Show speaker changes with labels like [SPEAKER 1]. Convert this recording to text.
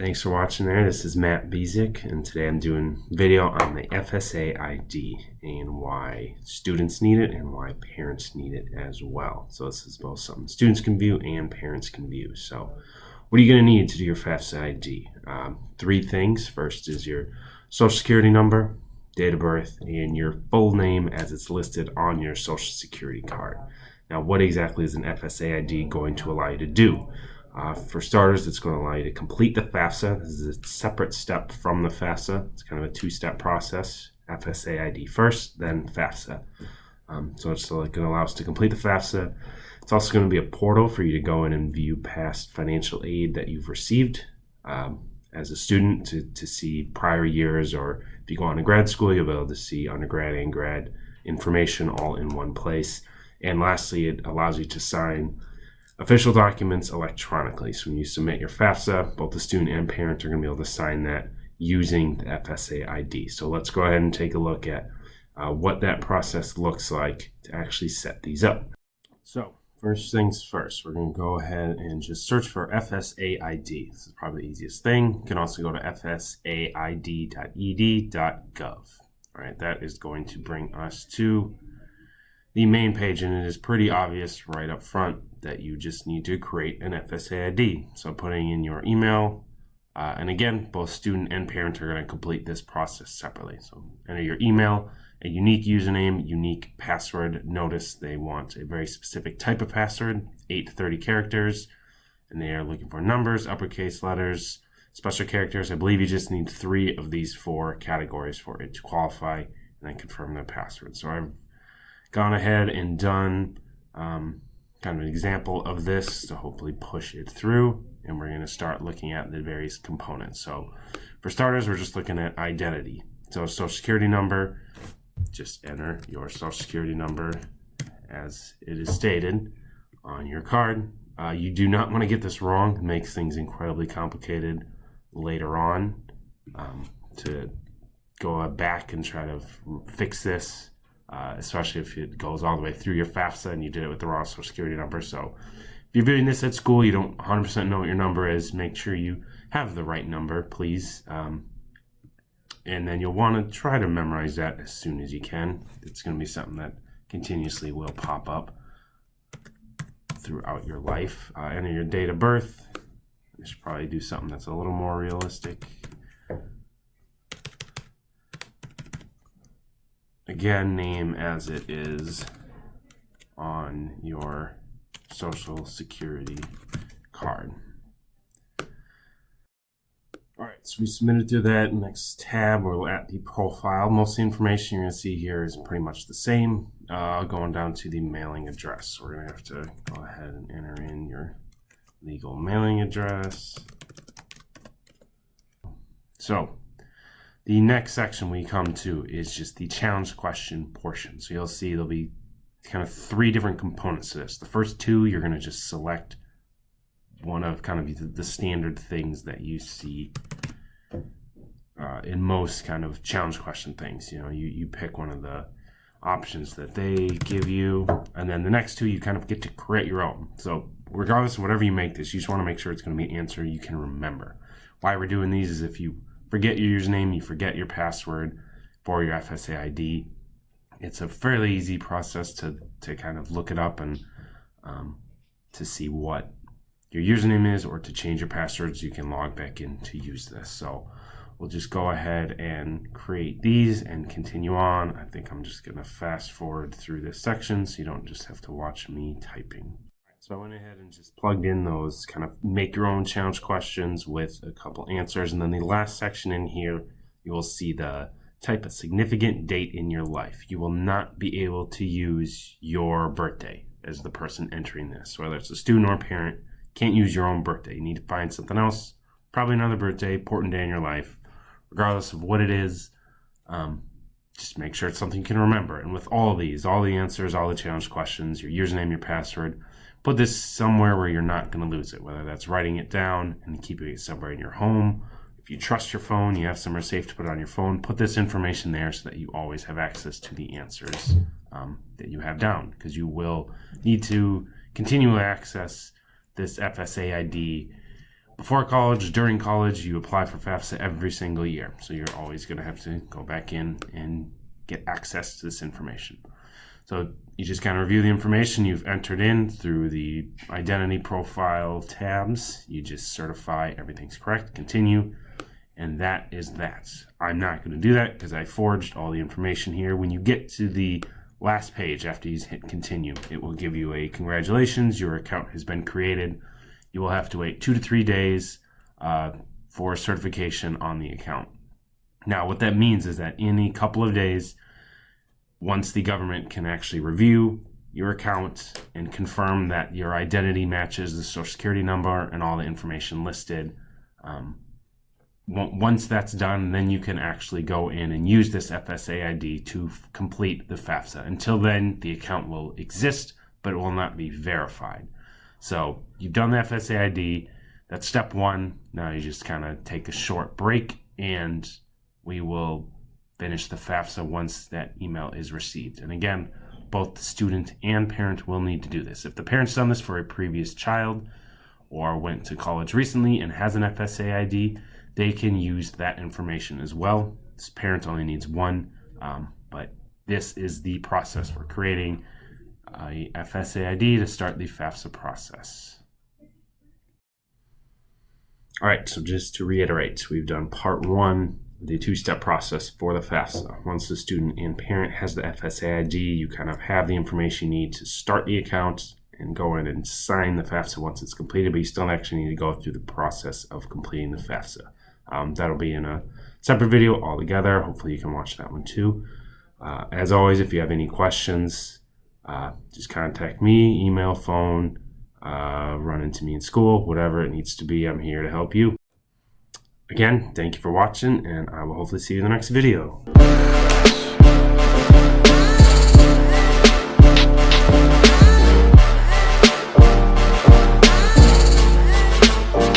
[SPEAKER 1] Thanks for watching there. This is Matt Bezick, and today I'm doing a video on the FSA ID and why students need it and why parents need it as well. So this is both something students can view and parents can view. So what are you going to need to do your FAFSA ID? Three things. First is your social security number, date of birth, and your full name as it's listed on your social security card. Now, what exactly is an FSA ID going to allow you to do? For starters, it's going to allow you to complete the FAFSA. This is a separate step from the FAFSA. It's kind of a two-step process. FSA ID first, then FAFSA. So it's going to allow us to complete the FAFSA. It's also going to be a portal for you to go in and view past financial aid that you've received as a student to see prior years, or if you go on to grad school, you'll be able to see undergrad and grad information all in one place. And lastly, it allows you to sign official documents electronically. So when you submit your FAFSA, both the student and parent are going to be able to sign that using the FSA ID. So let's go ahead and take a look at what that process looks like to actually set these up. So first things first, we're going to go ahead and just search for FSA ID. This is probably the easiest thing. You can also go to fsaid.ed.gov. All right, that is going to bring us to the main page, and it is pretty obvious right up front that you just need to create an FSA ID. So putting in your email, and again, both student and parent are going to complete this process separately. So enter your email, a unique username, unique password. Notice they want a very specific type of password, 8 to 30 characters, and they are looking for numbers, uppercase letters, special characters. I believe you just need 3 of these 4 categories for it to qualify, and then confirm the password. So I've gone ahead and done kind of an example of this to hopefully push it through, and we're going to start looking at the various components. So for starters, we're just looking at identity. So social security number, just enter your social security number as it is stated on your card. You do not want to get this wrong. It makes things incredibly complicated later on to go back and try to fix this. Especially if it goes all the way through your FAFSA and you did it with the wrong social security number. So if you're doing this at school, you don't 100% know what your number is, make sure you have the right number, please. And then you'll want to try to memorize that as soon as you can. It's going to be something that continuously will pop up throughout your life. Enter your date of birth. I should probably do something that's a little more realistic. Again, name as it is on your social security card. All right, so we submitted through that. Next tab, we're at the profile. Most of the information you're going to see here is pretty much the same. Going down to the mailing address. So we're going to have to go ahead and enter in your legal mailing address. So the next section we come to is just the challenge question portion. So you'll see there'll be kind of 3 different components to this. The first 2, you're going to just select one of kind of the standard things that you see in most kind of challenge question things. You know, you pick one of the options that they give you, and then the next 2 you kind of get to create your own. So regardless of whatever you make this, you just want to make sure it's going to be an answer you can remember. Why we're doing these is if you forget your username, you forget your password for your FSA ID, it's a fairly easy process to kind of look it up and to see what your username is, or to change your passwords, you can log back in to use this. So we'll just go ahead and create these and continue on. I think I'm just going to fast forward through this section so you don't just have to watch me typing. So I went ahead and just plugged in those kind of make your own challenge questions with a couple answers. And then the last section in here, you will see the type of significant date in your life. You will not be able to use your birthday as the person entering this, whether it's a student or a parent. Can't use your own birthday. You need to find something else, probably another birthday, important day in your life, regardless of what it is. Just make sure it's something you can remember. And with all of these, all the answers, all the challenge questions, your username, your password, put this somewhere where you're not going to lose it, whether that's writing it down and keeping it somewhere in your home. If you trust your phone, you have somewhere safe to put it on your phone, put this information there so that you always have access to the answers that you have down, because you will need to continually access this FSA ID before college, during college, you apply for FAFSA every single year. So you're always going to have to go back in and get access to this information. So you just kind of review the information you've entered in through the identity profile tabs. You just certify everything's correct, continue, and that is that. I'm not going to do that because I forged all the information here. When you get to the last page after you hit continue, it will give you a congratulations, your account has been created. You will have to wait 2 to 3 days for certification on the account. Now, what that means is that in a couple of days, once the government can actually review your account and confirm that your identity matches the Social Security number and all the information listed, once that's done, then you can actually go in and use this FSA ID to complete the FAFSA. Until then, the account will exist, but it will not be verified. So you've done the FSA ID. That's step one. Now you just kind of take a short break, and we will finish the FAFSA once that email is received. And again, both the student and parent will need to do this. If the parent's done this for a previous child or went to college recently and has an FSA ID, they can use that information as well. This parent only needs one, but this is the process for creating a FSA ID to start the FAFSA process. All right, so just to reiterate, we've done part one, the two-step process for the FAFSA. Once the student and parent has the FSA ID, you kind of have the information you need to start the account and go in and sign the FAFSA once it's completed, but you still actually need to go through the process of completing the FAFSA. That'll be in a separate video altogether. Hopefully you can watch that one too. As always, if you have any questions, just contact me, email, phone, run into me in school, whatever it needs to be. I'm here to help you. Again, thank you for watching, and I will hopefully see you in the next video.